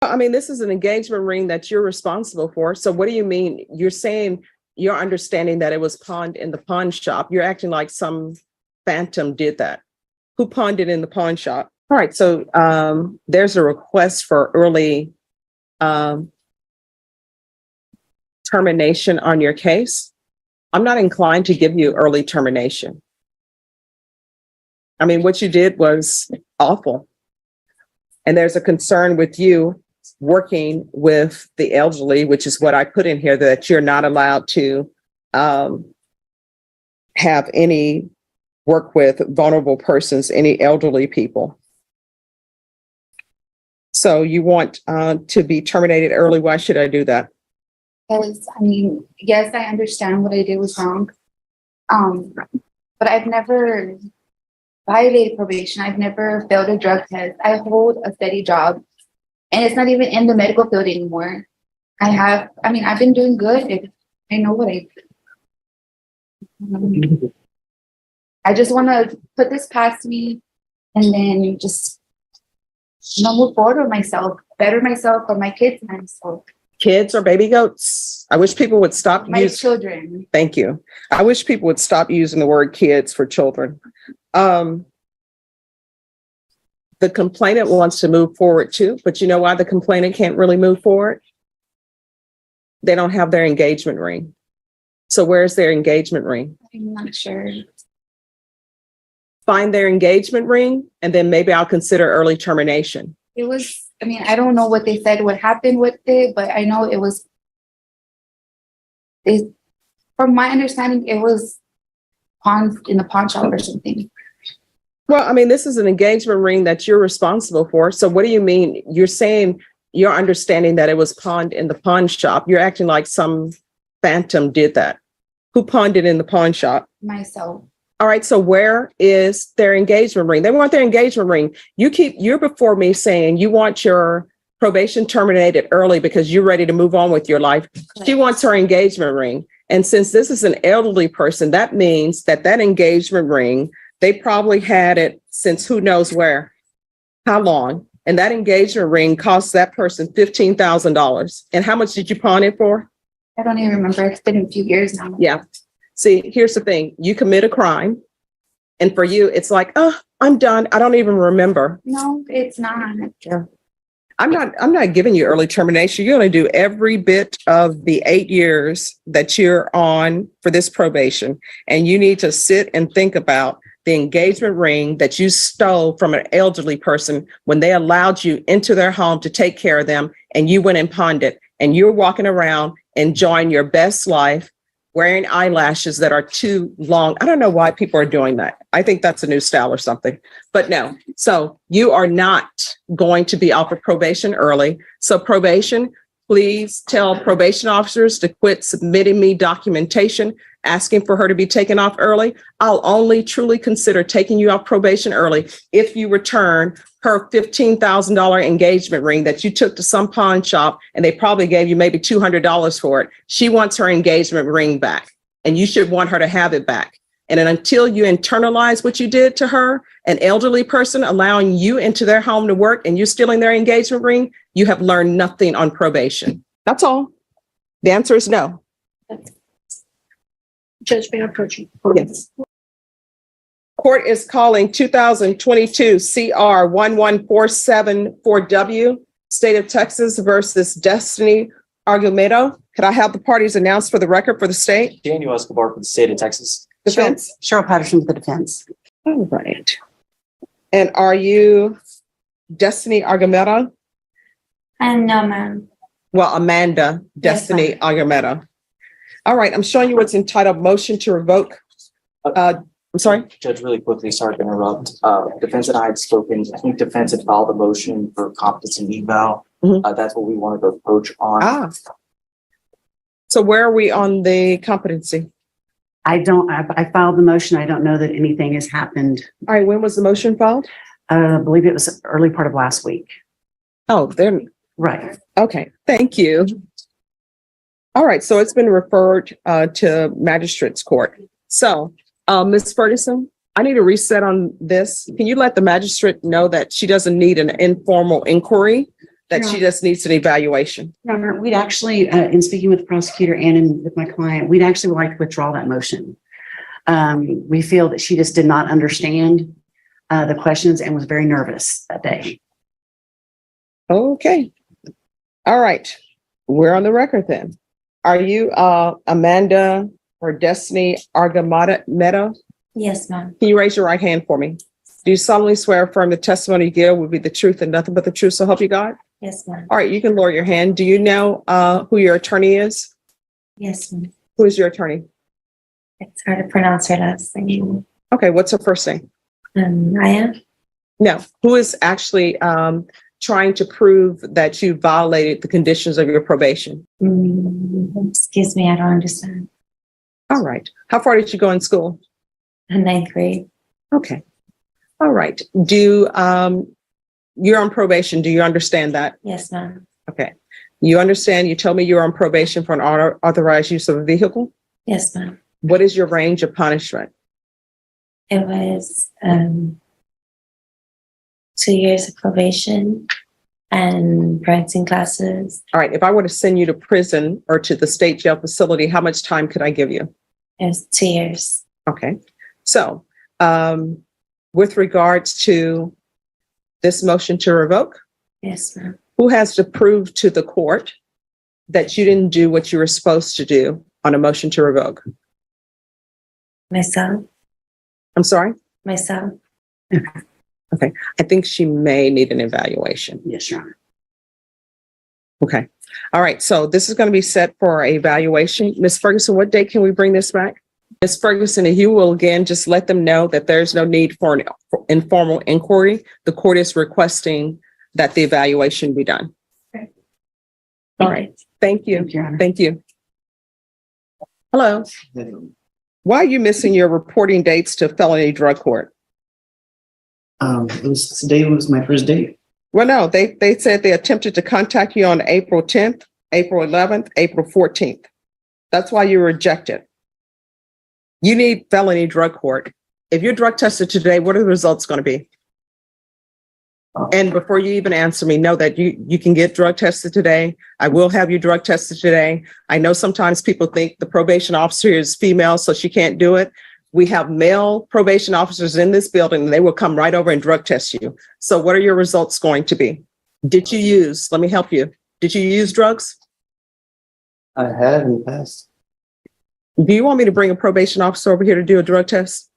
I mean, this is an engagement ring that you're responsible for. So what do you mean? You're saying you're understanding that it was pawned in the pawn shop. You're acting like some phantom did that. Who pawned it in the pawn shop? All right. So there's a request for early termination on your case. I'm not inclined to give you early termination. I mean, what you did was awful. And there's a concern with you working with the elderly, which is what I put in here, that you're not allowed to have any work with vulnerable persons, any elderly people. So you want to be terminated early. Why should I do that? Because, I mean, yes, I understand what I did was wrong. But I've never violated probation. I've never failed a drug test. I hold a steady job. And it's not even in the medical field anymore. I've been doing good. I know what I do. I just want to put this past me and then just move forward with myself, better myself for my kids and myself. Kids or baby goats? I wish people would stop My children. Thank you. I wish people would stop using the word kids for children. The complainant wants to move forward too, but you know why the complainant can't really move forward? They don't have their engagement ring. So where's their engagement ring? I'm not sure. Find their engagement ring, and then maybe I'll consider early termination. I don't know what they said, what happened with it, but I know it was, from my understanding, it was pawned in the pawn shop or something. Well, I mean, this is an engagement ring that you're responsible for. So what do you mean? You're saying you're understanding that it was pawned in the pawn shop. You're acting like some phantom did that. Who pawned it in the pawn shop? Myself. All right. So where is their engagement ring? They want their engagement ring. You're before me saying you want your probation terminated early because you're ready to move on with your life. She wants her engagement ring. And since this is an elderly person, that means that engagement ring, they probably had it since who knows where, how long. And that engagement ring cost that person $15,000. And how much did you pawn it for? I don't even remember. It's been a few years now. Yeah. See, here's the thing. You commit a crime. And for you, it's like, oh, I'm done. I don't even remember. No, it's not. Yeah. I'm not giving you early termination. You're going to do every bit of the 8 years that you're on for this probation. And you need to sit and think about the engagement ring that you stole from an elderly person when they allowed you into their home to take care of them, and you went and pawned it, and you're walking around enjoying your best life, wearing eyelashes that are too long. I don't know why people are doing that. I think that's a new style or something, but no. So you are not going to be offered probation early. So probation, please tell probation officers to quit submitting me documentation asking for her to be taken off early. I'll only truly consider taking you off probation early if you return her $15,000 engagement ring that you took to some pawn shop and they probably gave you maybe $200 for it. She wants her engagement ring back, and you should want her to have it back. And then until you internalize what you did to her, an elderly person allowing you into their home to work and you stealing their engagement ring, you have learned nothing on probation. That's all. The answer is no. Judge, may I approach you? Yes. Court is calling 2022 CR 11474W, State of Texas versus Destiny Argumedo. Could I have the parties announced for the record for the state? Daniel Escobar for the state of Texas. Defense? Cheryl Patterson for the defense. All right. And are you Destiny Argumedo? No, ma'am. Well, Amanda Destiny Argumedo. All right. I'm showing you what's entitled motion to revoke. I'm sorry. Judge, really quickly, sorry to interrupt. Defense and I had spoken. I think defense had filed a motion for competency eval. That's what we wanted to approach on. So where are we on the competency? I filed the motion. I don't know that anything has happened. All right. When was the motion filed? I believe it was early part of last week. Oh, they're right. Okay. Thank you. All right. So it's been referred to magistrate's court. So, Ms. Ferguson, I need a reset on this. Can you let the magistrate know that she doesn't need an informal inquiry that she just needs an evaluation? Your Honor, we'd actually, in speaking with the prosecutor and with my client, we'd actually like to withdraw that motion. We feel that she just did not understand the questions and was very nervous that day. Okay. All right. We're on the record then. Are you Amanda or Destiny Argamata? Yes, ma'am. Can you raise your right hand for me? Do you solemnly swear or affirm the testimony you give will be the truth and nothing but the truth, so help you God? Yes, ma'am. All right, you can lower your hand. Do you know who your attorney is? Yes, ma'am. Who is your attorney? It's hard to pronounce her last name. Okay, what's her first name? Maya? No, who is actually trying to prove that you violated the conditions of your probation? Excuse me, I don't understand. All right. How far did you go in school? Ninth grade. Okay. All right. You're on probation. Do you understand that? Yes, ma'am. Okay. You understand, you told me you're on probation for an unauthorized use of a vehicle? Yes, ma'am. What is your range of punishment? It was 2 years of probation and parenting classes. All right. If I were to send you to prison or to the state jail facility, how much time could I give you? It was 2 years. Okay. So, with regards to this motion to revoke, Yes, ma'am. who has to prove to the court that you didn't do what you were supposed to do on a motion to revoke? Myself. I'm sorry? Myself. Okay. I think she may need an evaluation. Yes, Your Honor. Okay. All right. So this is going to be set for a evaluation. Ms. Ferguson, what date can we bring this back? Ms. Ferguson, if you will again, just let them know that there's no need for an informal inquiry. The court is requesting that the evaluation be done. Okay. All right. Thank you. Thank you, Your Honor. Thank you. Hello. Why are you missing your reporting dates to felony drug court? Today was my first date. Well, no, they said they attempted to contact you on April 10th, April 11th, April 14th. That's why you were rejected. You need felony drug court. If you're drug tested today, what are the results going to be? And before you even answer me, know that you can get drug tested today. I will have you drug tested today. I know sometimes people think the probation officer is female, so she can't do it. We have male probation officers in this building, and they will come right over and drug test you. So what are your results going to be? Did you use, let me help you. Did you use drugs? I have in the past. Do you want me to bring a probation officer over here to do a drug test?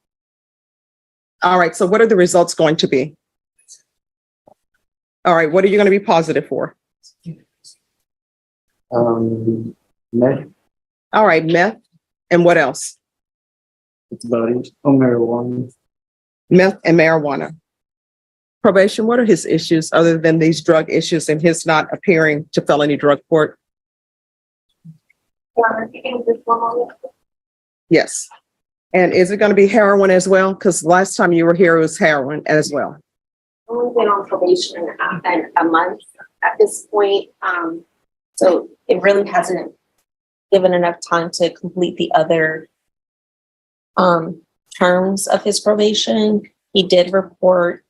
All right. So what are the results going to be? All right. What are you going to be positive for? Meth. All right. Meth. And what else? It's about it. Oh, marijuana. Meth and marijuana. Probation, what are his issues other than these drug issues and his not appearing to felony drug court? Yes. And is it going to be heroin as well? Because last time you were here, it was heroin as well. Only been on probation a month at this point. So it really hasn't given enough time to complete the other terms of his probation. He did report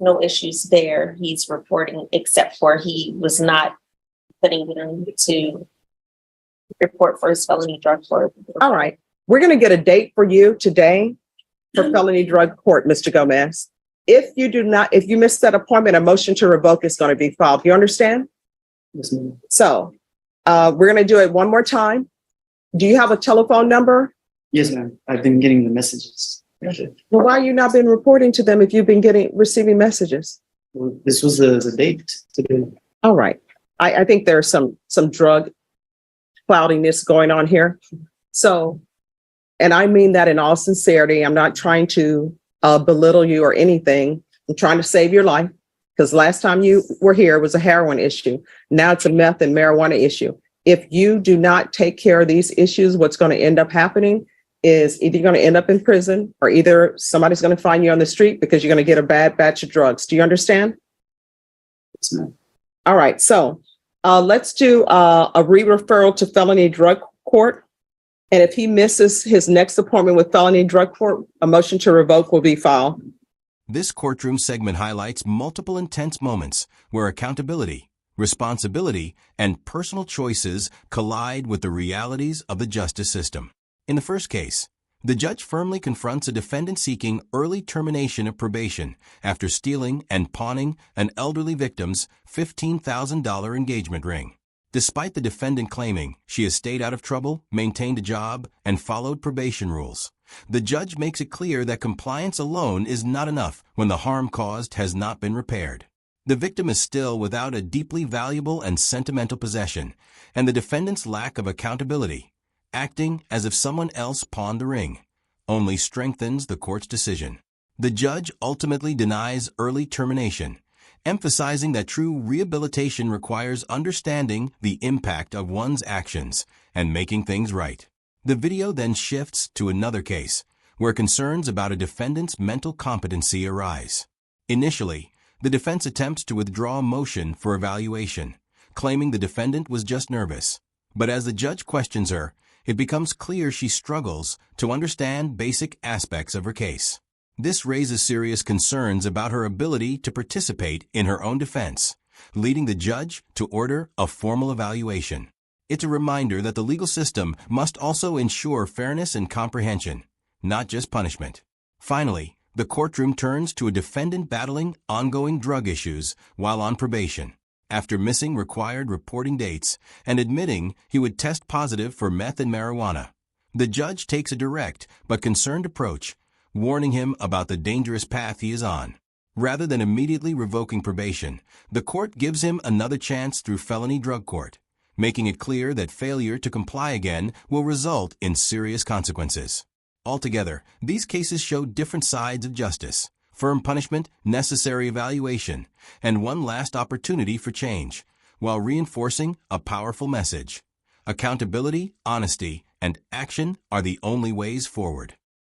no issues there. He's reporting, except for he was not putting in to report for his felony drug court. All right. We're going to get a date for you today for felony drug court, Mr. Gomez. If you miss that appointment, a motion to revoke is going to be filed. You understand? Yes, ma'am. So we're going to do it one more time. Do you have a telephone number? Yes, ma'am. I've been getting the messages. Well, why are you not been reporting to them if you've been receiving messages? Well, this was the date today. All right. I think there's some drug cloudiness going on here. So, and I mean that in all sincerity. I'm not trying to belittle you or anything. I'm trying to save your life, because last time you were here was a heroin issue. Now it's a meth and marijuana issue. If you do not take care of these issues, what's going to end up happening is either you're going to end up in prison or either somebody's going to find you on the street because you're going to get a bad batch of drugs. Do you understand? Yes, ma'am. All right. So let's do a re-referral to felony drug court. And if he misses his next appointment with felony drug court, a motion to revoke will be filed. This courtroom segment highlights multiple intense moments where accountability, responsibility, and personal choices collide with the realities of the justice system. In the first case, the judge firmly confronts a defendant seeking early termination of probation after stealing and pawning an elderly victim's $15,000 engagement ring. Despite the defendant claiming she has stayed out of trouble, maintained a job, and followed probation rules, the judge makes it clear that compliance alone is not enough when the harm caused has not been repaired. The victim is still without a deeply valuable and sentimental possession, and the defendant's lack of accountability, acting as if someone else pawned the ring, only strengthens the court's decision. The judge ultimately denies early termination, emphasizing that true rehabilitation requires understanding the impact of one's actions and making things right. The video then shifts to another case, where concerns about a defendant's mental competency arise. Initially, the defense attempts to withdraw a motion for evaluation, claiming the defendant was just nervous. But as the judge questions her, it becomes clear she struggles to understand basic aspects of her case. This raises serious concerns about her ability to participate in her own defense, leading the judge to order a formal evaluation. It's a reminder that the legal system must also ensure fairness and comprehension, not just punishment. Finally, the courtroom turns to a defendant battling ongoing drug issues while on probation, after missing required reporting dates and admitting he would test positive for meth and marijuana. The judge takes a direct but concerned approach, warning him about the dangerous path he is on. Rather than immediately revoking probation, the court gives him another chance through felony drug court, making it clear that failure to comply again will result in serious consequences. Altogether, these cases show different sides of justice: firm punishment, necessary evaluation, and one last opportunity for change, while reinforcing a powerful message. Accountability, honesty, and action are the only ways forward.